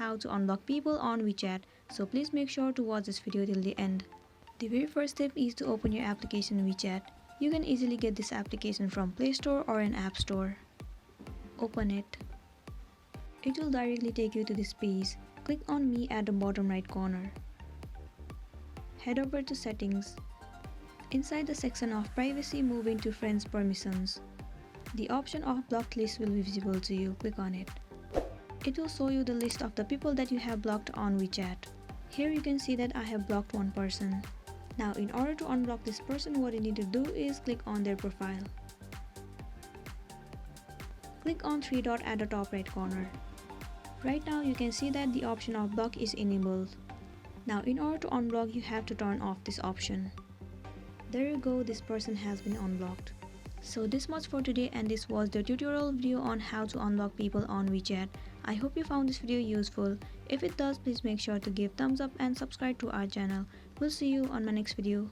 how to unblock people on WeChat, so please make sure to watch this video till the end. The very first step is to open your application WeChat. You can easily get this application from Play Store or an App Store. Open it. It will directly take you to this page. Click on Me at the bottom right corner. Head over to Settings. Inside the section of Privacy, move into Friends Permissions. The option of Blocked List will be visible to you. Click on it. It will show you the list of the people that you have blocked on WeChat. Here you can see that I have blocked one person. Now in order to unblock this person, what you need to do is click on their profile. Click on three dot at the top right corner. Right now you can see that the option of block is enabled. Now in order to unblock, you have to turn off this option. There you go, this person has been unblocked. So this much for today, and this was the tutorial video on how to unblock people on WeChat. I hope you found this video useful. If it does, please make sure to give thumbs up and subscribe to our channel. We'll see you on my next video.